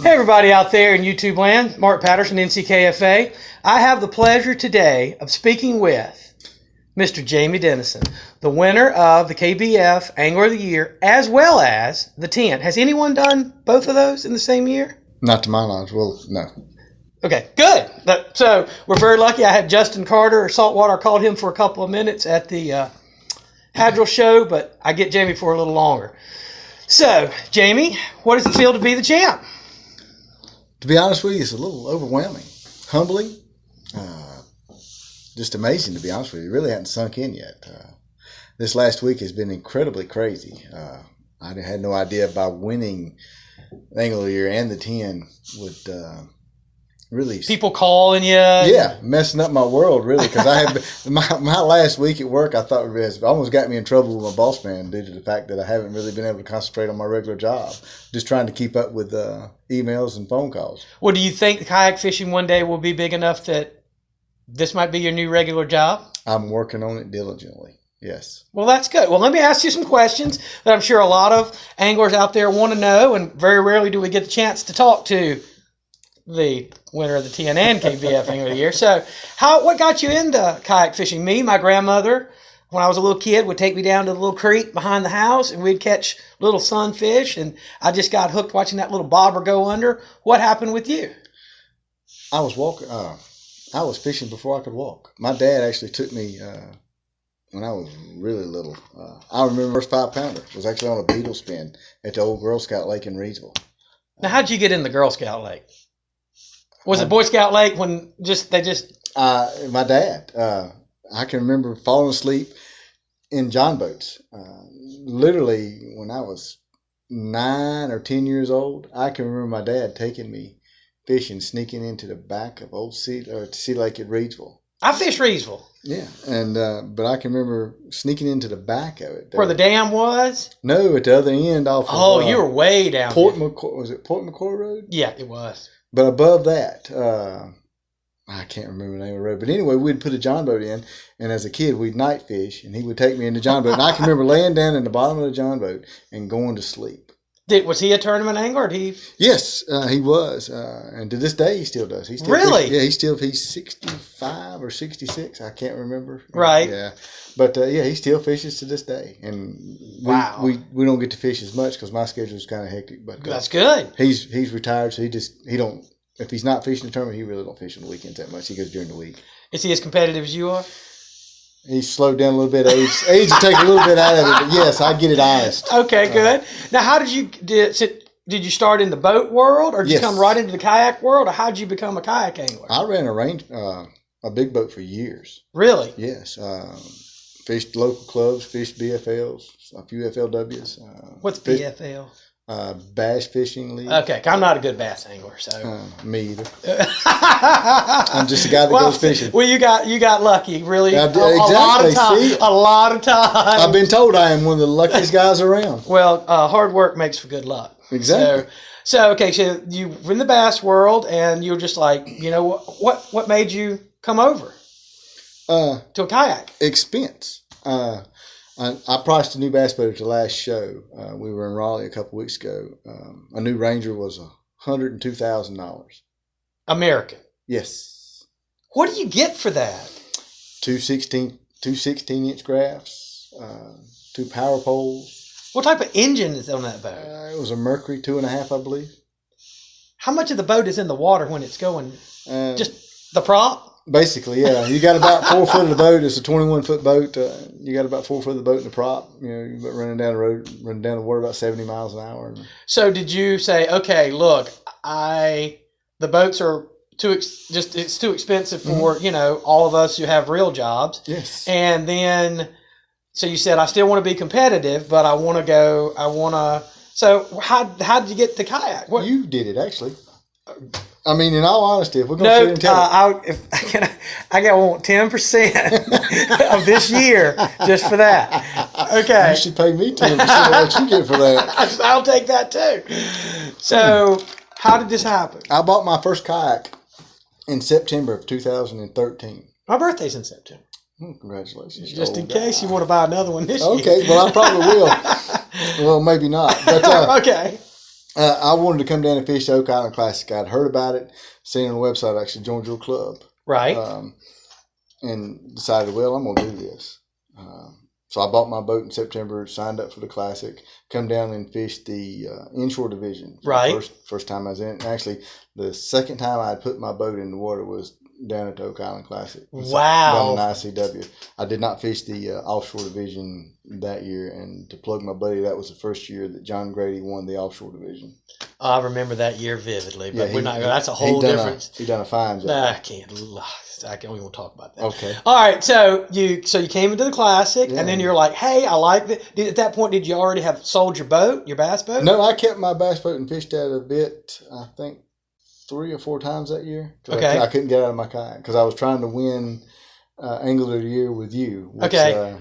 Hey everybody out there in YouTube land, Mark Patterson, NCKFA. I have the pleasure today of speaking with Mr. Jamie Denison, the winner of the KBF Angler of the Year, as well as the 10. Has anyone done both of those in the same year? Not to my knowledge. Well, no. Okay, good. So we're very lucky. I had Justin Carter, or Saltwater. I called him for a couple of minutes at the Hadrill show, but I get Jamie for a little longer. So, Jamie, what does it feel to be the champ? To be honest with you, it's a little overwhelming. Humbling. Just amazing, to be honest with you. It really hadn't sunk in yet. This last week has been incredibly crazy. I had no idea by winning the Angler of the Year and the 10 would really... People calling you. Yeah, messing up my world, really, because I have my last week at work, I thought it almost got me in trouble with my boss man due to the fact that I haven't really been able to concentrate on my regular job, just trying to keep up with emails and phone calls. Well, do you think kayak fishing one day will be big enough that this might be your new regular job? I'm working on it diligently, yes. Well, that's good. Well, let me ask you some questions that I'm sure a lot of anglers out there want to know, and very rarely do we get the chance to talk to the winner of the TN and KBF Angler of the Year. So, what got you into kayak fishing? My grandmother, when I was a little kid, would take me down to the little creek behind the house, and we'd catch little sunfish, and I just got hooked watching that little bobber go under. What happened with you? I was walking. I was fishing before I could walk. My dad actually took me when I was really little. I remember the first 5-pounder was actually on a beetle spin at the old Girl Scout Lake in Reedsville. Now, how'd you get in the Girl Scout Lake? Was it Boy Scout Lake when my dad, I can remember falling asleep in John boats. Literally when I was 9 or 10 years old, I can remember my dad taking me fishing, sneaking into the back of old Sea Lake at Reedsville. I fished Reedsville. Yeah, and but I can remember sneaking into the back of it. Where the dam was? No, at the other end off of... you were way down there. Was it Port McCoy Road? Yeah, it was. But above that, I can't remember the name of the road. But anyway, we'd put a John boat in, and as a kid, we'd night fish, and he would take me in the John boat. And I can remember laying down in the bottom of the John boat and going to sleep. Was he a tournament angler? Or Yes, he was. And to this day, he still does. He still really? Fishes. Yeah, he's 65 or 66. I can't remember. Right. Yeah. But, he still fishes to this day. And wow. We don't get to fish as much because my schedule is kind of hectic. But that's good. He's retired, so if he's not fishing the tournament, he really don't fish on the weekends that much. He goes during the week. Is he as competitive as you are? He's slowed down a little bit. Age will take a little bit out of it, but yes, I get it honest. Okay, good. Now, how did you start in the boat world, or did you come right into the kayak world, or how did you become a kayak angler? I ran a big boat for years. Really? Yes. Fished local clubs, fished BFLs, a few FLWs. What's BFL? Bass Fishing League. Okay, I'm not a good bass angler, so. Me either. I'm just a guy that goes fishing. Well, you got lucky, really. Exactly. A lot of time. I've been told I am one of the luckiest guys around. Well, hard work makes for good luck. Exactly. So you were in the bass world, and you were just like, what made you come over to a kayak? Expense. I priced a new bass boat at the last show. We were in Raleigh a couple weeks ago. A new Ranger was $102,000. American? Yes. What do you get for that? Two 16-inch graphs, 2 power poles. What type of engine is on that boat? It was a Mercury 2.5, I believe. How much of the boat is in the water when it's going? Just the prop? Basically, yeah. You got about 4 foot of the boat. It's a 21-foot boat. You got about 4 foot of the boat in the prop. You're running down the water about 70 miles an hour. So did you say, okay, look, the boats are it's too expensive for, all of us who have real jobs. Yes. And then, so you said, I still want to be competitive, but so how did you get the kayak? What? You did it, actually. I mean, in all honesty, if we're going to sit and tell I want 10% of this year just for that. Okay. You should pay me 10% of what you get for that. I'll take that too. So, how did this happen? I bought my first kayak in September of 2013. My birthday's in September. Congratulations. Just in case you want to buy another one this year. Okay, well, I probably will. Well, maybe not. But, okay. I wanted to come down and fish the Oak Island Classic. I'd heard about it, seen it on the website. I actually joined your club. Right. And decided, well, I'm going to do this. So I bought my boat in September, signed up for the Classic, come down and fished the inshore division. Right. First time I was in it. And actually, the second time I had put my boat in the water was down at the Oak Island Classic. Wow. Down in ICW. I did not fish the offshore division that year. And to plug my buddy, that was the first year that John Grady won the offshore division. I remember that year vividly, but Yeah, that's a whole difference. He done a fine job. I can't. We won't talk about that. Okay. All right. So you came into the Classic, Yeah. and then you're like, "Hey, I like it." At that point, did you already have sold your boat, your bass boat? No, I kept my bass boat and fished at a bit, I think, 3 or 4 times that year. Okay. I couldn't get out of my kayak because I was trying to win Angler of the Year with you. Which, Okay.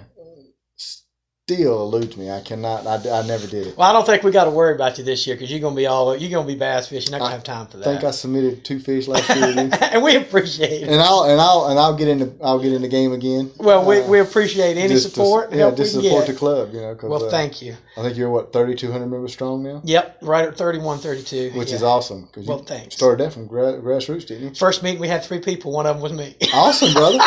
Still eludes me. I cannot. I never did it. Well, I don't think we got to worry about you this year because you're gonna be bass fishing. You're not gonna have time for that. I think I submitted 2 fish last year, and we appreciate it. and I'll get in the game again. Well, we appreciate any support. Help just we support get. the club. You know. 'Cause, Well, thank you. I think you're 3,200 members strong now. Yep, right at 31, 32. Which yeah. is awesome because Well, you thanks. started that from grassroots, didn't you? First meeting, we had 3 people. One of them was me. Awesome, brother.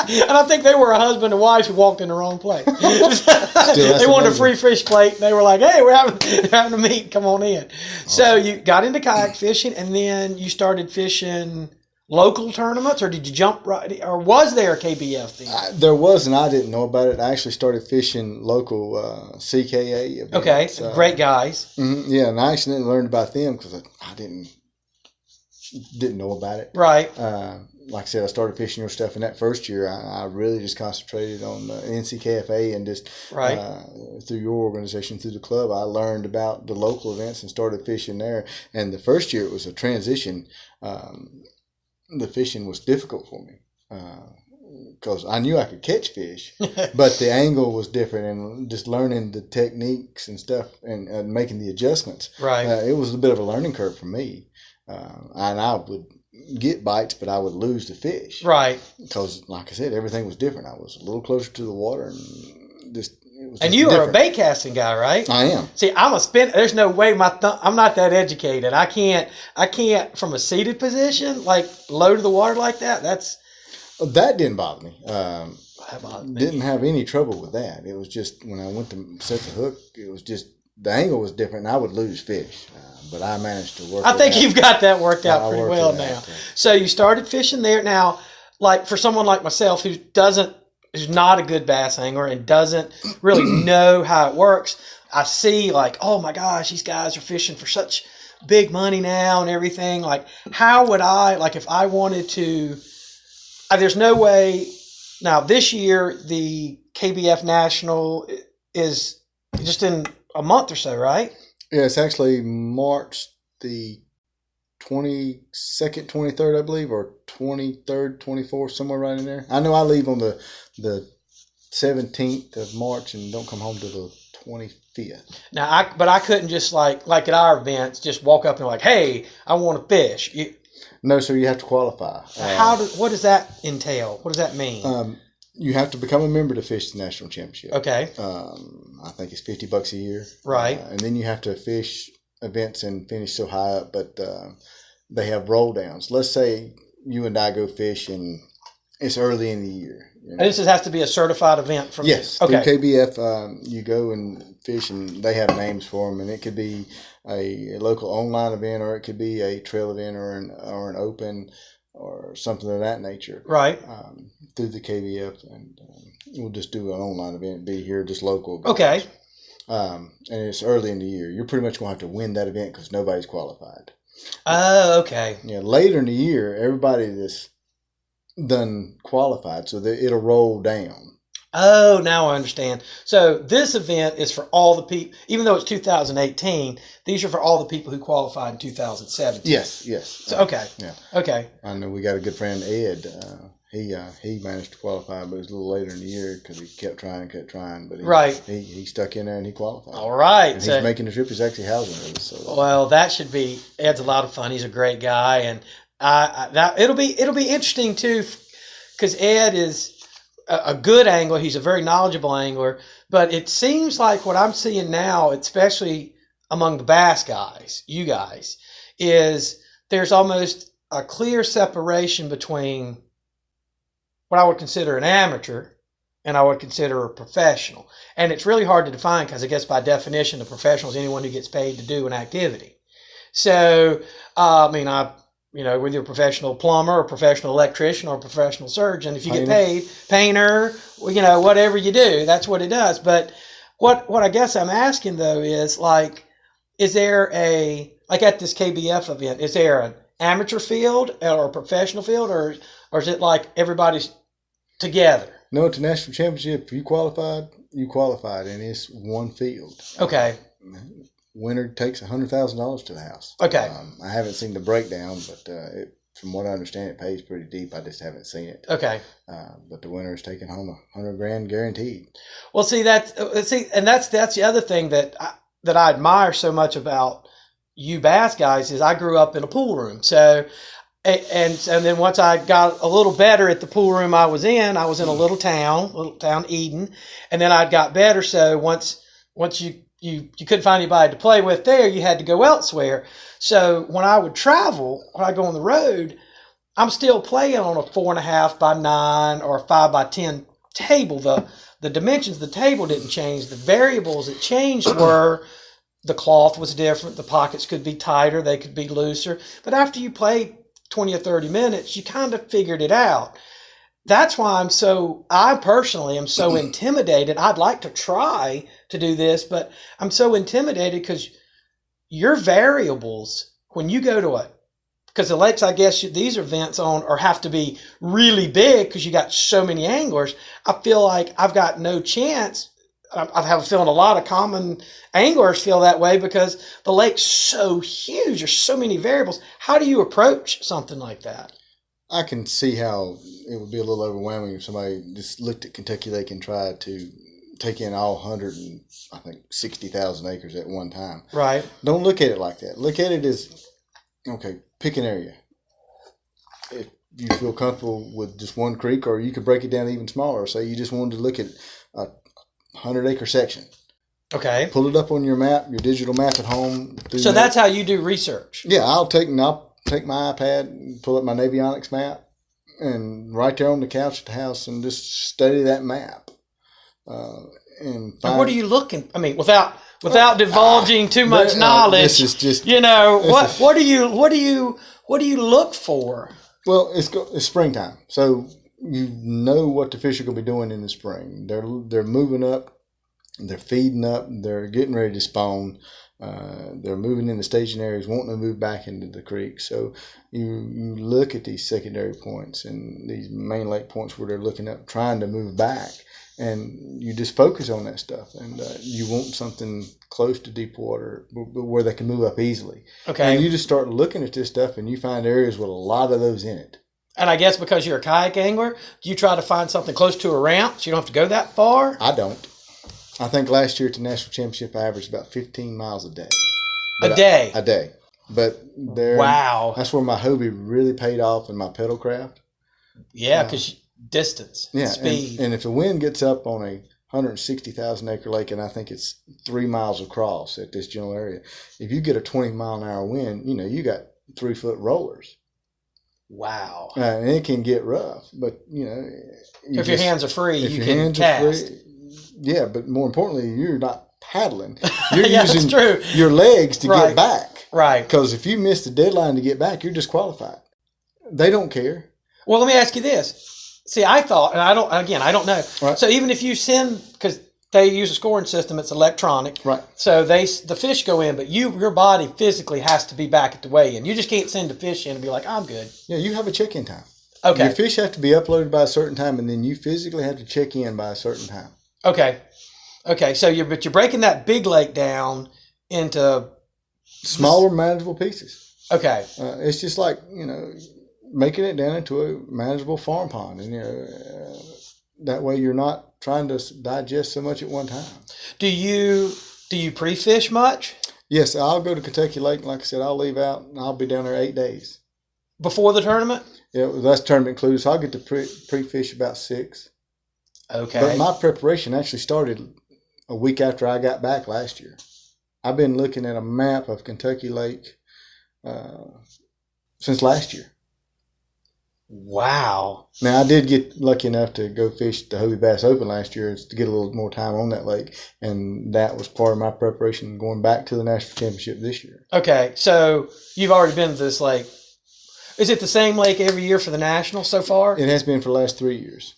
And I think they were a husband and wife who walked in the wrong place. that's They wanted a amazing. free fish plate. And they were like, "Hey, we're having a meet. Come on in." So you got into kayak fishing, and then you started fishing local tournaments, or did you jump right? Or was there a KBF then? There was, and I didn't know about it. I actually started fishing local CKA events. Okay, great guys. Yeah, and I actually learned about them because I didn't know about it. Right. Like I said, I started fishing your stuff in that first year. I really just concentrated on NCKFA and just Right. Through your organization, through the club, I learned about the local events and started fishing there. And the first year it was a transition. The fishing was difficult for me because I knew I could catch fish, but the angle was different, and just learning the techniques and stuff and making the adjustments. Right. It was a bit of a learning curve for me, and I would get bites, but I would lose the fish. Right. Because, like I said, everything was different. I was a little closer to the water, and just it was. And just you different. are a bait casting guy, right? I am. See, I'm a spin. There's no way I'm not that educated. I can't from a seated position like low to the water like that. That didn't bother me. That bothered me. Didn't have any trouble with that. It was just when I went to set the hook, it was just the angle was different, and I would lose fish. But I managed to work. I think it out. you've got that worked out I pretty worked well it now. out. So you started fishing there. Now, like for someone like myself who's not a good bass angler and doesn't really know how it works, I see like, oh my gosh, these guys are fishing for such big money now and everything. Like, how would I, like if I wanted to, there's no way. Now, this year, the KBF National is just in a month or so, right? Yeah, it's actually March the 22nd, 23rd, I believe, or 23rd, 24th, somewhere right in there. I know I leave on the 17th of March and don't come home till the 25th. Now, I couldn't just like at our events, just walk up and like, hey, I want to fish. No, sir, you have to qualify. What does that entail? What does that mean? You have to become a member to fish the national championship. Okay. I think it's $50 a year. Right. And then you have to fish events and finish so high up, but they have roll downs. Let's say you and I go fish and it's early in the year. You know? And this has to be a certified event from Yes. Okay. Through KBF, you go and fish, and they have names for them, and it could be a local online event, or it could be a trail event, or an open, or something of that nature. Right. Through the KBF, and we'll just do an online event, be here, just local. Okay. And it's early in the year. You're pretty much going to have to win that event because nobody's qualified. Oh, okay. Yeah. Later in the year, everybody that's done qualified, so that it'll roll down. Oh, now I understand. So this event is for all the people, even though it's 2018, these are for all the people who qualified in 2017. Yes. So, okay. Yeah. Okay. I know we got a good friend, Ed. He managed to qualify, but it was a little later in the year because he kept trying, but he stuck in there and he qualified. All right. And he's making the trip. He's actually housing with us. So. Well, Ed's a lot of fun. He's a great guy, and it'll be interesting too, because Ed is a good angler. He's a very knowledgeable angler, but it seems like what I'm seeing now, especially among the bass guys, you guys, is there's almost a clear separation between what I would consider an amateur and I would consider a professional. And it's really hard to define because I guess by definition, a professional is anyone who gets paid to do an activity. So, whether you're a professional plumber, a professional electrician, or a professional surgeon, if you get paid, painter, whatever you do, that's what it does. But what I guess I'm asking though is is there at this KBF event, is there an amateur field or a professional field, or is it like everybody's together? No, it's a national championship. If you qualified, and it's one field. Okay. Winner takes $100,000 to the house. Okay. I haven't seen the breakdown, but from what I understand, it pays pretty deep. I just haven't seen it. Okay. But the winner is taking home $100,000 guaranteed. Well, that's the other thing that I admire so much about you bass guys is I grew up in a pool room. So, and then once I got a little better at the pool room I was in a little town, Eden, and then I got better. So once you couldn't find anybody to play with there, you had to go elsewhere. So when I would travel, when I go on the road, I'm still playing on a 4.5 by 9 or a 5 by 10 table. The dimensions of the table didn't change. The variables that changed were the cloth was different. The pockets could be tighter. They could be looser. But after you play 20 or 30 minutes, you kind of figured it out. That's why I personally am so intimidated. I'd like to try to do this, but I'm so intimidated because your variables, when you go to because the lakes, I guess these events have to be really big because you got so many anglers. I feel like I've got no chance. I have a feeling a lot of common anglers feel that way because the lake's so huge. There's so many variables. How do you approach something like that? I can see how it would be a little overwhelming if somebody just looked at Kentucky Lake and tried to take in all 60,000 acres at one time. Right. Don't look at it like that. Look at it as, okay, pick an area. If you feel comfortable with just one creek, or you could break it down even smaller. Say you just wanted to look at a 100-acre section. Okay. Pull it up on your map, your digital map at home. So that's how you do research. Yeah, I'll take my iPad and pull up my Navionics map and right there on the couch at the house and just study that map. And what are you looking? I mean, without divulging too much knowledge. This is just what do you look for? Well, it's springtime, so you know what the fish are going to be doing in the spring. They're moving up, they're feeding up, they're getting ready to spawn. They're moving into staging areas, wanting to move back into the creek. So you look at these secondary points and these main lake points where they're looking up, trying to move back, and you just focus on that stuff. And you want something close to deep water, but where they can move up easily. Okay. And you just start looking at this stuff, and you find areas with a lot of those in it. And I guess because you're a kayak angler, do you try to find something close to a ramp so you don't have to go that far? I don't. I think last year at the national championship, I averaged about 15 miles a day. A day? A day. But wow. That's where my hobby really paid off in my pedal craft. Yeah, because distance, speed. And if the wind gets up on a 160,000 acre lake, and I think it's 3 miles across at this general area, if you get a 20 mile an hour wind, you got 3-foot rollers. Wow. And it can get rough, but if your hands are free, you can cast. Yeah, but more importantly, you're not paddling. You're using your legs to get back. Right. Because if you miss the deadline to get back, you're disqualified. They don't care. Well, let me ask you this. See, I thought, and I don't know. Right. So even if you send, because they use a scoring system, it's electronic. Right. So the fish go in, but your body physically has to be back at the weigh-in. You just can't send the fish in and be like, I'm good. Yeah, you have a check-in time. Okay. Your fish have to be uploaded by a certain time, and then you physically have to check in by a certain time. Okay. So you're breaking that big lake down into smaller, manageable pieces. Okay. It's just like making it down into a manageable farm pond, and that way you're not trying to digest so much at one time. Do you pre-fish much? Yes, I'll go to Kentucky Lake. Like I said, I'll leave out, and I'll be down there 8 days before the tournament. Yeah, that's tournament included. So I'll get to pre-fish about 6. Okay. But my preparation actually started a week after I got back last year. I've been looking at a map of Kentucky Lake since last year. Wow. Now, I did get lucky enough to go fish the Hobie Bass Open last year to get a little more time on that lake, and that was part of my preparation going back to the National Championship this year. Okay, so you've already been to this lake. Is it the same lake every year for the National so far? It has been for the last 3 years.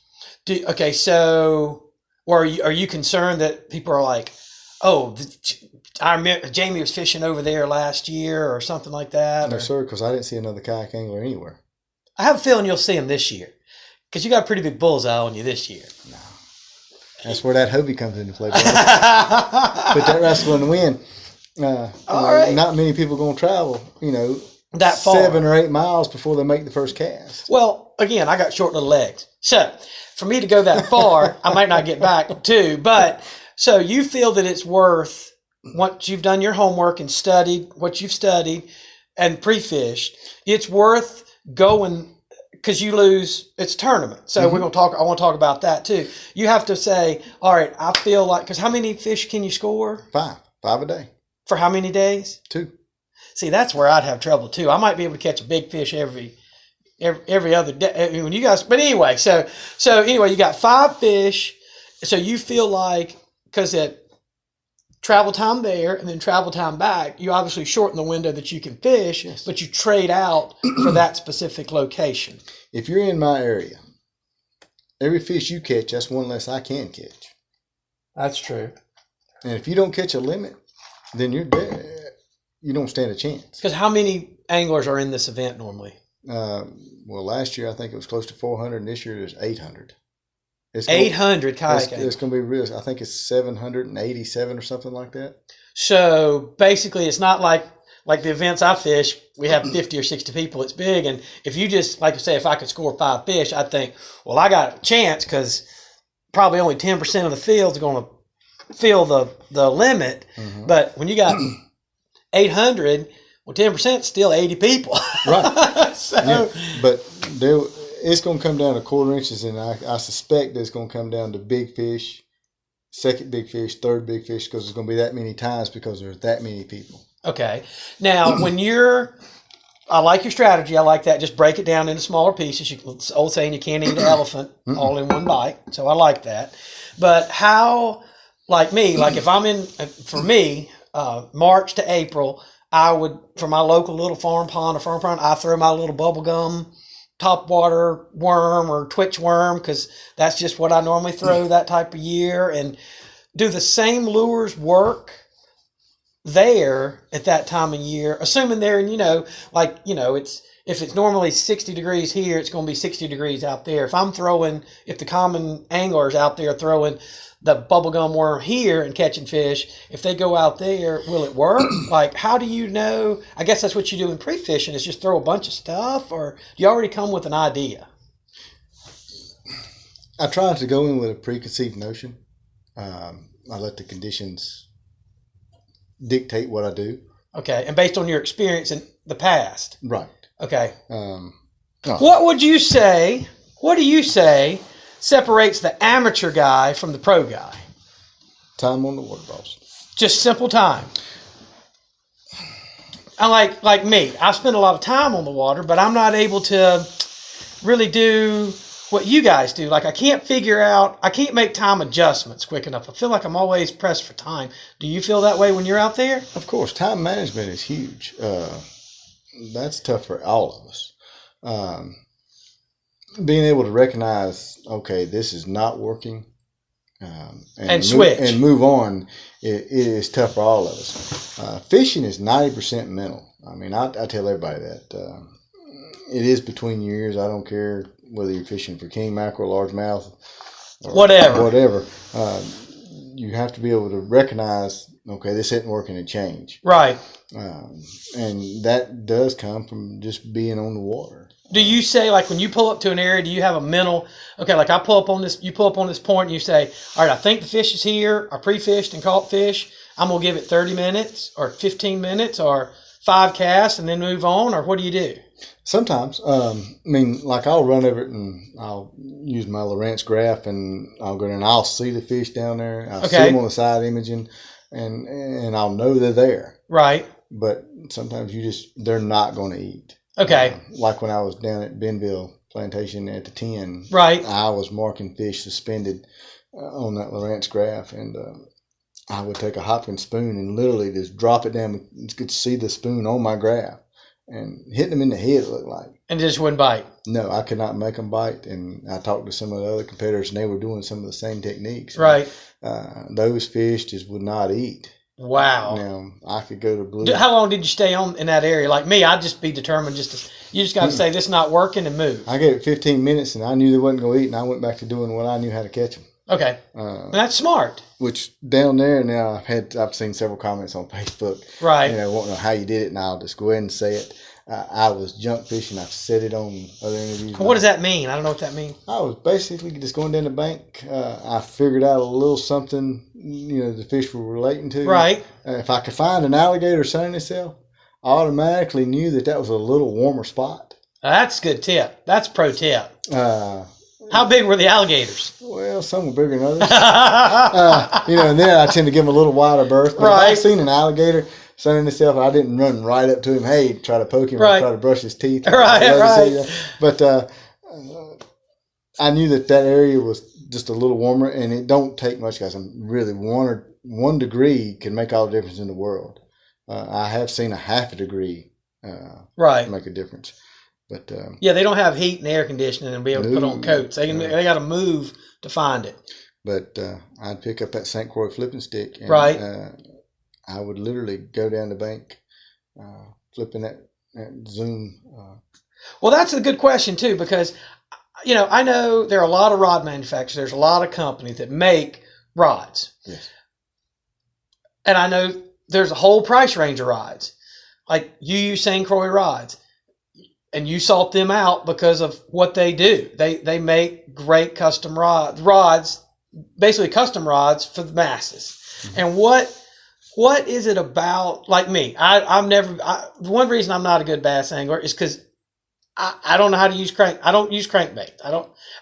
Okay, so are you concerned that people are like, oh, I remember Jamie was fishing over there last year or something like that? No, or? sir, because I didn't see another kayak angler anywhere. I have a feeling you'll see him this year because you got a pretty big bullseye on you this year. No. That's where that Hobie comes into play. Put that rascal in the wind. All right. Not many people going to travel, that far. 7 or 8 miles before they make the first cast. Well, again, I got short little legs. So for me to go that far, I might not get back too. But so you feel that it's worth, once you've done your homework and studied what you've studied and pre-fished, it's worth going, because you lose, it's tournament. So I want to talk about that too. You have to say, all right, I feel like, because how many fish can you score? 5 a day. For how many days? 2. See, that's where I'd have trouble too. I might be able to catch a big fish every other day. When you guys, but anyway, so anyway, you got 5 fish. So you feel like, because at travel time there and then travel time back, you obviously shorten the window that you can fish, yes, but you trade out for that specific location. If you're in my area, every fish you catch, that's one less I can catch. That's true. And if you don't catch a limit, then you're dead. You don't stand a chance. Because how many anglers are in this event normally? Well, last year I think it was close to 400, and this year there's 800. 800 kayak. It's going to be real. I think it's 787 or something like that. So basically, it's not like the events I fish. We have 50 or 60 people. It's big, and if you just, like I say, if I could score 5 fish, I'd think, well, I got a chance because probably only 10% of the field's going to fill the limit. Mm-hmm. But when you got 800, well, 10% is still 80 people. Right. So, yeah, but it's going to come down to quarter inches, and I suspect that it's going to come down to big fish, second big fish, third big fish, because there's going to be that many times because there's that many people. Okay. Now, I like your strategy. I like that. Just break it down into smaller pieces. It's old saying you can't eat an elephant all in one bite. So I like that. But how, like me, like if I'm for me, March to April, I would, for my local little farm pond or farm pond, I throw my little bubblegum topwater worm or twitch worm, because that's just what I normally throw that type of year. And do the same lures work there at that time of year, assuming they're in, it's, if it's normally 60 degrees here, it's going to be 60 degrees out there. If the common anglers out there throwing the bubblegum worm here and catching fish, if they go out there, will it work? Like, how do you know? I guess that's what you do in pre-fishing, is just throw a bunch of stuff, or do you already come with an idea? I try to go in with a preconceived notion. I let the conditions dictate what I do. Okay. And based on your experience in the past. Right. Okay. What do you say separates the amateur guy from the pro guy? Time on the water, boss. Just simple time. I like me. I spend a lot of time on the water, but I'm not able to really do what you guys do. Like, I can't make time adjustments quick enough. I feel like I'm always pressed for time. Do you feel that way when you're out there? Of course. Time management is huge. That's tough for all of us. Being able to recognize, okay, this is not working, and switch and move on, it is tough for all of us. Fishing is 90% mental. I mean, I tell everybody that. It is between your ears. I don't care whether you're fishing for king mackerel, largemouth, or whatever. You have to be able to recognize, okay, this isn't working, and change. Right. And that does come from just being on the water. Do you say, like, when you pull up to an area, do you have a mental, okay, like you pull up on this point and you say, all right, I think the fish is here, I pre-fished and caught fish, I'm going to give it 30 minutes or 15 minutes or 5 casts and then move on, or what do you do? Sometimes, like I'll run over it and I'll use my Lorentz graph and I'll go in and I'll see the fish down there. I'll see them on the side imaging. and I'll know they're there. Right. But sometimes they're not going to eat. Okay. Like when I was down at Benville Plantation at the 10. Right. I was marking fish suspended on that Lowrance graph, and I would take a Hopkins spoon and literally just drop it down. You could see the spoon on my graph and hitting them in the head, it looked like. And just wouldn't bite. No, I could not make them bite. And I talked to some of the other competitors, and they were doing some of the same techniques. Right. Those fish just would not eat. Wow. Now, I could go to blue. How long did you stay on in that area? Like me, I'd just be determined you just got to say this is not working and move. I gave it 15 minutes, and I knew they wasn't going to eat, and I went back to doing what I knew how to catch them. Okay. That's smart. Which down there now, I've seen several comments on Facebook. Right. Want to know how you did it, and I'll just go ahead and say it. I was junk fishing. I've said it on other interviews. What does that mean? I don't know what that means. I was basically just going down the bank. I figured out a little something, the fish were relating to. Right. If I could find an alligator sunning itself, I automatically knew that was a little warmer spot. That's a good tip. That's pro tip. How big were the alligators? Well, some were bigger than others. And then I tend to give them a little wider berth. But right. If I've seen an alligator sunning itself, I didn't run right up to him, hey, try to poke him right. or try to brush his teeth. Right. But I knew that area was just a little warmer, and it don't take much, guys. I'm really 1 degree can make all the difference in the world. I have seen a half a degree right. make a difference. But they don't have heat and air conditioning and be able to put on coats. They got to move to find it. But I'd pick up that St. Croix flipping stick, and right. I would literally go down the bank, flipping that zoom. Well, that's a good question too, because I know there are a lot of rod manufacturers. There's a lot of companies that make rods. Yes. And I know there's a whole price range of rods. Like you use St. Croix rods. And you sought them out because of what they do. They make great custom rods, basically custom rods for the masses. Mm-hmm. And what is it about? Like me, the one reason I'm not a good bass angler is because I don't know how to use I don't use crankbait.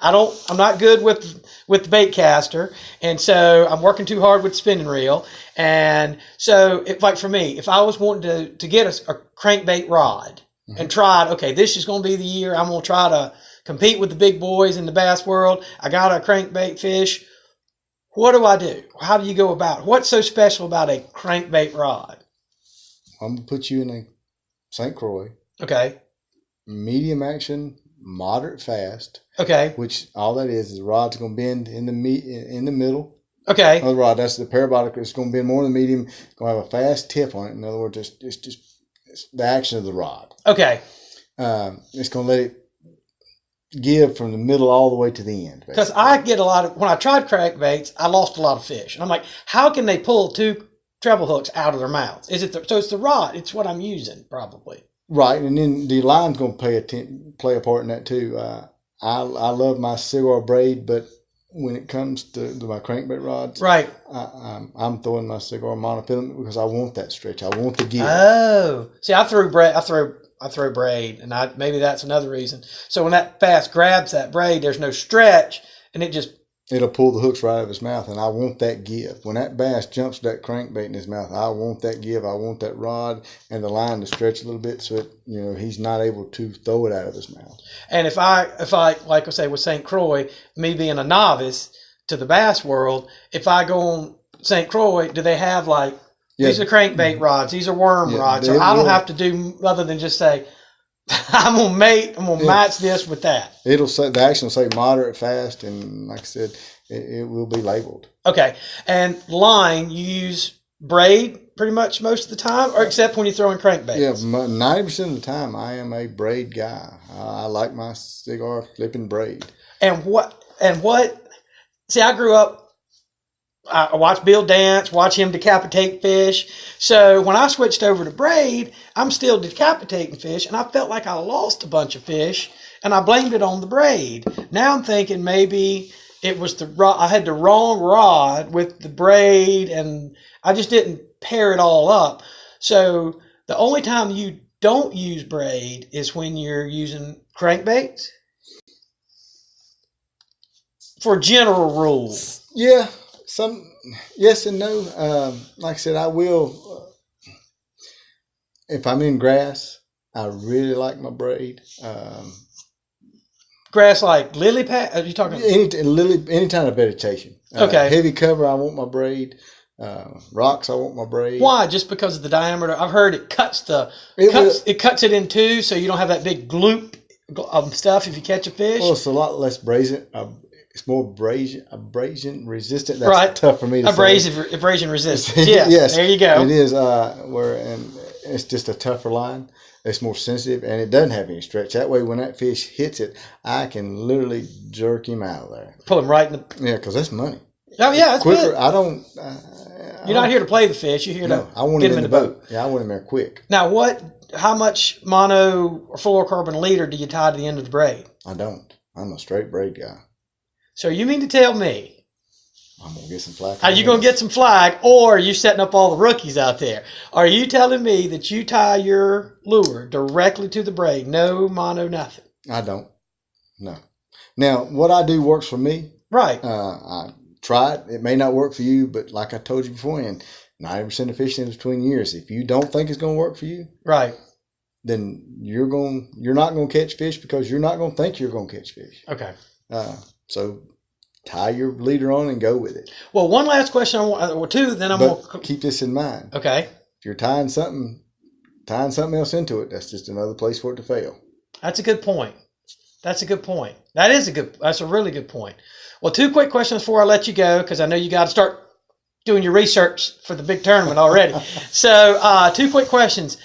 I'm not good with the bait caster, and so I'm working too hard with the spinning reel. And so, for me, if I was wanting to get a crankbait rod. Mm-hmm. And tried, okay, this is going to be the year I'm going to try to compete with the big boys in the bass world. I got a crankbait fish. What do I do? How do you go about it? What's so special about a crankbait rod? I'm going to put you in a St. Croix. Okay. Medium action, moderate fast. Okay. Which all that is the rod's going to bend in the middle. Okay. The rod, that's the parabolic. It's going to bend more in the medium. It's going to have a fast tip on it. In other words, it's just the action of the rod. Okay. It's going to let it give from the middle all the way to the end. Because I get a lot of, when I tried crankbaits, I lost a lot of fish. And I'm like, how can they pull 2 treble hooks out of their mouths? So it's the rod. It's what I'm using, probably. Right. And then the line's going to play a part in that, too. I love my cigar braid, but when it comes to my crankbait rods, right, I'm throwing my cigar monofilament because I want that stretch. I want the give. Oh, see, I throw braid, and maybe that's another reason. So when that bass grabs that braid, there's no stretch, and it'll pull the hooks right out of his mouth, and I want that give. When that bass jumps that crankbait in his mouth, I want that give. I want that rod and the line to stretch a little bit so he's not able to throw it out of his mouth. And if I like I say with St. Croix, me being a novice to the bass world, if I go on St. Croix, do they have these are crankbait rods, these are worm rods, so I don't have to do other than just say, I'm gonna match this with that. It'll say, the action will say moderate, fast, and like I said, it will be labeled. Okay, and line you use braid pretty much most of the time, or except when you throw in crankbaits. Yeah, 90% of the time I am a braid guy. I like my cigar flipping braid. And what? See, I grew up. I watched Bill dance, watch him decapitate fish. So when I switched over to braid, I'm still decapitating fish, and I felt like I lost a bunch of fish, and I blamed it on the braid. Now I'm thinking maybe it was I had the wrong rod with the braid, and I just didn't pair it all up. So the only time you don't use braid is when you're using crankbaits? For general rules. Yeah. yes and no. Like I said, I will. If I'm in grass, I really like my braid. Grass like lily pad? Are you talking? Any kind of vegetation. Okay. Heavy cover, I want my braid. Rocks, I want my braid. Why? Just because of the diameter? I've heard it cuts it in two, so you don't have that big gloop of stuff if you catch a fish. Well, it's a lot less abrasion. It's more abrasion resistant. That's right. tough for me to say. Abrasion resistant. Yes. Yes. There you go. It is. And it's just a tougher line. It's more sensitive, and it doesn't have any stretch. That way, when that fish hits it, I can literally jerk him out of there. Pull him right in the. Yeah, because that's money. Oh yeah, that's quicker. good. I don't. You're not here to play the fish. You're here to I want get him in the boat. Yeah, I want him there quick. Now, how much mono or fluorocarbon leader do you tie to the end of the braid? I don't. I'm a straight braid guy. So you mean to tell me I'm going to get some flack? are you going to get some flag, or are you setting up all the rookies out there? Are you telling me that you tie your lure directly to the braid? No mono, nothing? I don't. No. Now, what I do works for me. Right. I try it. It may not work for you, but like I told you beforehand, 90% of fishing is between years. If you don't think it's going to work for you, right, then you're not going to catch fish because you're not going to think you're going to catch fish. Okay. So tie your leader on and go with it. Well, one last question, or two, then I'm going to keep this in mind. Okay. If you're tying something else into it, that's just another place for it to fail. That's a good point. That's a a really good point. Well, two quick questions before I let you go, because I know you got to start doing your research for the big tournament already. So, two quick questions.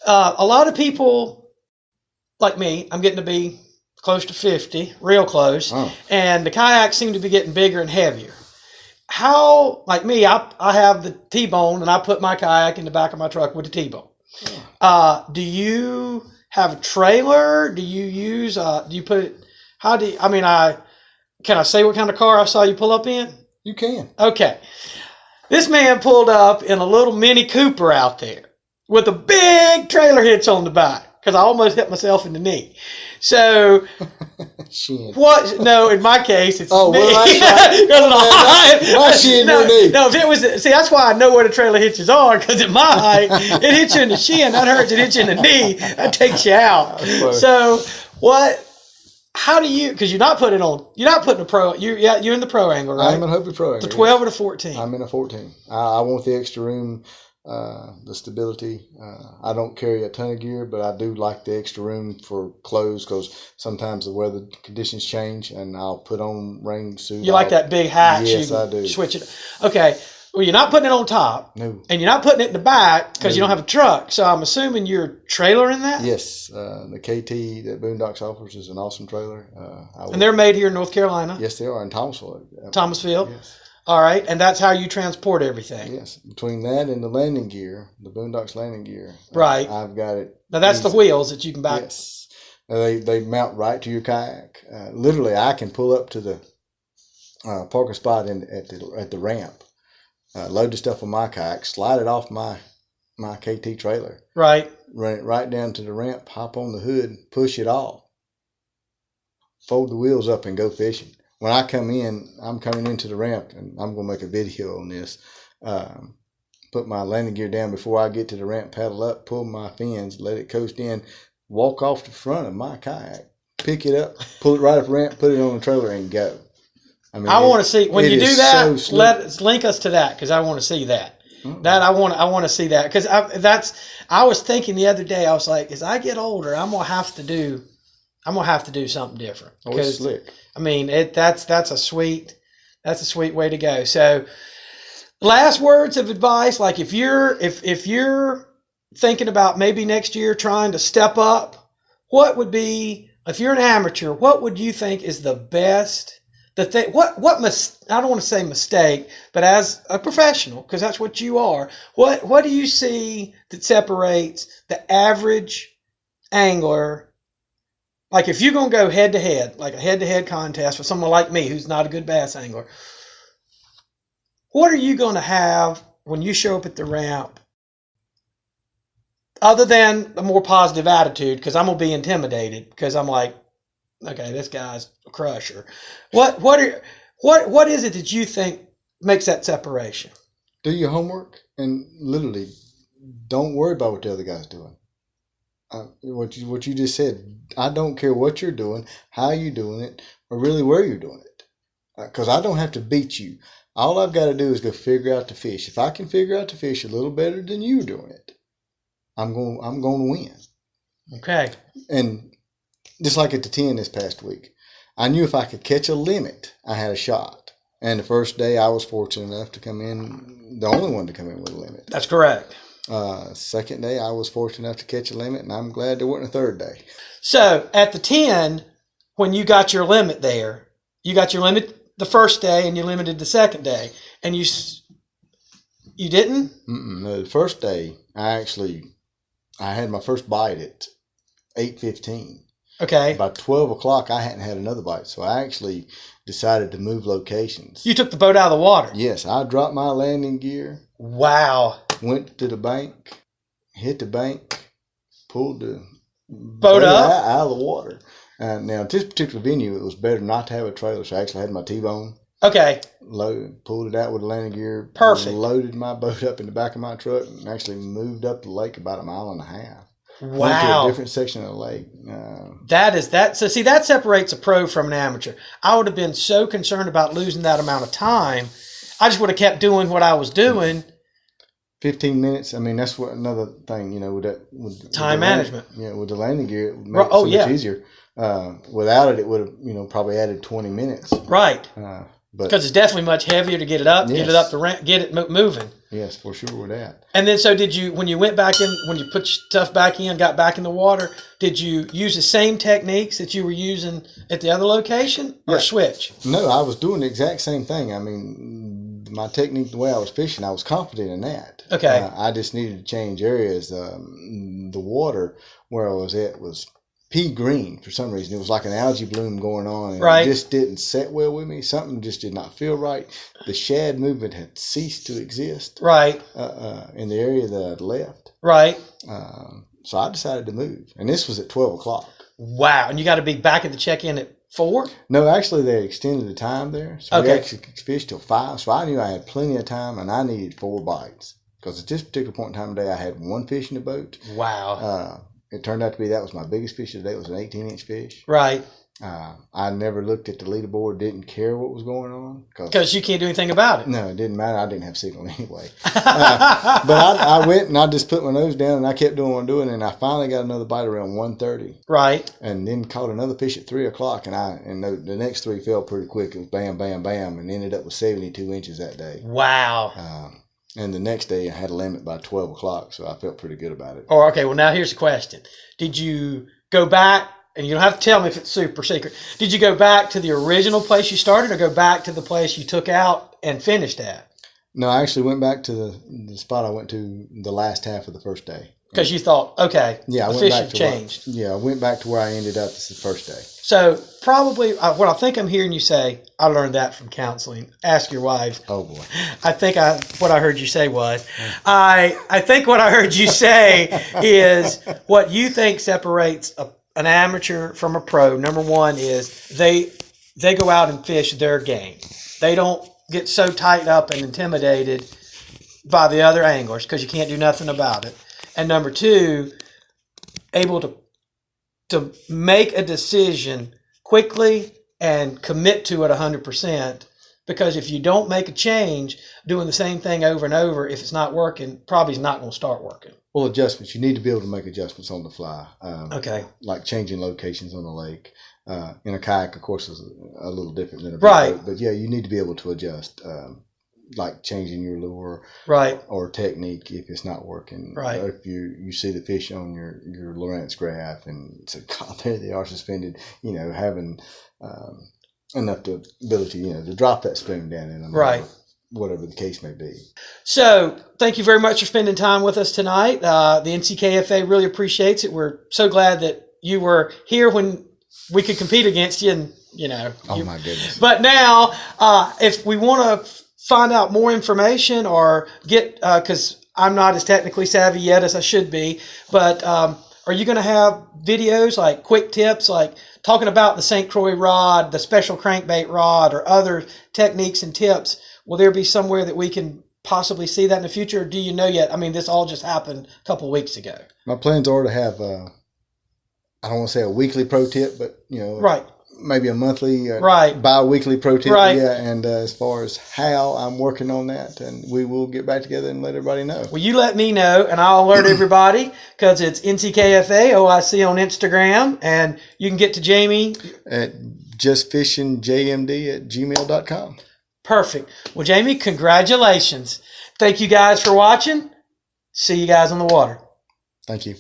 A lot of people, like me, I'm getting to be close to 50, real close, and the kayaks seem to be getting bigger and heavier. How, like me, I have the T-bone, and I put my kayak in the back of my truck with the T-bone. Do you have a trailer? Do you use, do you put it, can I say what kind of car I saw you pull up in? You can. Okay. This man pulled up in a little Mini Cooper out there with a big trailer hitch on the back, because I almost hit myself in the knee. So, what? No, in my case, it's me. Well, that's right. My shin, your knee. No, if it was, see, that's why I know where the trailer hitches are, because at my height, it hits you in the shin, that hurts. It hits you in the knee, that takes you out. So, how do you? Because you're not putting a pro. You're in the pro angle, right? I'm in Hopey Pro angle. The 12 or the 14? I'm in a 14. I want the extra room, the stability. I don't carry a ton of gear, but I do like the extra room for clothes, because sometimes the weather conditions change, and I'll put on rain suit. You like that big hatch? Yes, I do. Switch it. Okay. Well, you're not putting it on top. No. And you're not putting it in the back because you don't have a truck. So I'm assuming you're trailering that? Yes. The KT that Boondocks offers is an awesome trailer. And they're made here in North Carolina? Yes, they are, in Thomasville. Thomasville? Yes. All right. And that's how you transport everything? Yes. Between that and the landing gear, the Boondocks landing gear. Right. I've got it. Now that's easy. The wheels that you can buy. Yes. They mount right to your kayak. Literally, I can pull up to the parking spot at the ramp. Load the stuff on my kayak, slide it off my KT trailer. Right. Run it right down to the ramp, hop on the hood, push it off, fold the wheels up, and go fishing. When I come in, I'm coming into the ramp, and I'm going to make a video on this. Put my landing gear down before I get to the ramp, paddle up, pull my fins, let it coast in, walk off the front of my kayak, pick it up, pull it right up the ramp, put it on the trailer, and go. I want to see when you do that. So link us to that, because I want to see that. Mm-hmm. That I want to see that, because I was thinking the other day. I was like, as I get older, I'm gonna have to do something different. Oh, it's slick. I mean, that's a sweet way to go. So, last words of advice, like if you're thinking about maybe next year trying to step up, what would be, if you're an amateur, what would you think is the best? I don't want to say mistake, but as a professional, because that's what you are, what do you see that separates the average angler? Like if you're going to go head to head, like a head to head contest with someone like me who's not a good bass angler, what are you going to have when you show up at the ramp, other than a more positive attitude? Because I'm going to be intimidated, because I'm like, okay, this guy's a crusher. What is it that you think makes that separation. Do your homework and literally don't worry about what the other guy's doing. What you just said, I don't care what you're doing, how you're doing it, or really where you're doing it. Because I don't have to beat you. All I've got to do is go figure out the fish. If I can figure out the fish a little better than you doing it, I'm going to win. Okay. And just like at the 10 this past week, I knew if I could catch a limit, I had a shot. And the first day I was fortunate enough to come in, the only one to come in with a limit. That's correct. Second day I was fortunate enough to catch a limit, and I'm glad there wasn't a third day. So at the 10, when you got your limit there, you got your limit the first day and you limited the second day, and you didn't? No, the first day I had my first bite at 8:15. Okay. By 12 o'clock I hadn't had another bite, so I actually decided to move locations. You took the boat out of the water? Yes, I dropped my landing gear. Wow. Went to the bank, hit the bank, pulled the boat up out of the water. Now, at this particular venue, it was better not to have a trailer, so I actually had my T-bone. Okay. Pulled it out with the landing gear. Perfect. Loaded my boat up in the back of my truck and actually moved up the lake about 1.5 miles. Wow. Went to a different section of the lake. So see, that separates a pro from an amateur. I would have been so concerned about losing that amount of time. I just would have kept doing what I was doing. 15 minutes. I mean, that's what another thing, with time management. With the landing gear, it would make it so much easier. Without it, it would have, probably added 20 minutes. Right. Because it's definitely much heavier to get it up, get it up the ramp, get it moving. Yes, for sure with that. And then, so did you, when you went back in, when you put your stuff back in, got back in the water, did you use the same techniques that you were using at the other location, or switch? No, I was doing the exact same thing. I mean, my technique, the way I was fishing, I was confident in that. Okay. I just needed to change areas. The water where I was at was pea green for some reason. It was like an algae bloom going on, and it just didn't set well with me. Something just did not feel right. The shad movement had ceased to exist. Right. In the area that I'd left. Right. So I decided to move, and this was at 12 o'clock. Wow. And you got to be back at the check-in at 4? No, actually they extended the time there. So we actually fished till 5. So I knew I had plenty of time, and I needed 4 bites. Because at this particular point in time of day, I had 1 fish in the boat. Wow. It turned out to be that was my biggest fish of the day. It was an 18-inch fish. Right. I never looked at the leaderboard, didn't care what was going on. Because you can't do anything about it. No, it didn't matter. I didn't have signal anyway. But I went and I just put my nose down and I kept doing what I'm doing, and I finally got another bite around 1:30. Right. And then caught another fish at 3 o'clock, and the next 3 fell pretty quick. It was bam, bam, bam, and ended up with 72 inches that day. Wow. And the next day I had a limit by 12 o'clock, so I felt pretty good about it. Oh, okay. Well, now here's the question. Did you go back, and you don't have to tell me if it's super secret, did you go back to the original place you started, or go back to the place you took out and finished at? No, I actually went back to the spot I went to the last half of the first day. Because you thought, okay, the fish have changed. I went back to where I ended up the first day. So probably what I think I'm hearing you say, I learned that from counseling. Ask your wives. Oh, boy. I think what I heard you say was, I think what I heard you say is what you think separates an amateur from a pro. Number one is they go out and fish their game. They don't get so tightened up and intimidated by the other anglers because you can't do nothing about it. And number two, able to make a decision quickly and commit to it 100%. Because if you don't make a change, doing the same thing over and over, if it's not working, probably is not going to start working. Well, adjustments. You need to be able to make adjustments on the fly. Okay. Like changing locations on the lake. In a kayak, of course, is a little different than a boat. But yeah, you need to be able to adjust. Like changing your lure, or technique if it's not working. Right. If you see the fish on your Lawrence graph and say, God, there they are suspended. Having enough ability, to drop that spoon down in them. Right. Whatever the case may be. So, thank you very much for spending time with us tonight. The NCKFA really appreciates it. We're so glad that you were here when we could compete against you, and Oh my goodness. But now, if we want to find out more information or get, because I'm not as technically savvy yet as I should be, but are you going to have videos like quick tips, like talking about the St. Croix rod, the special crankbait rod, or other techniques and tips will there be somewhere that we can possibly see that in the future? Or do you know yet? I mean, this all just happened a couple of weeks ago. My plans are to have, I don't want to say a weekly pro tip, but, Right. maybe a monthly, Right. bi-weekly pro tip. Right. Yeah, and as far as how, I'm working on that, and we will get back together and let everybody know. Well, you let me know, and I'll alert everybody, because it's NCKFA OIC on Instagram, and you can get to Jamie At justfishingjmd@gmail.com. Perfect. Well, Jamie, congratulations. Thank you guys for watching. See you guys on the water. Thank you.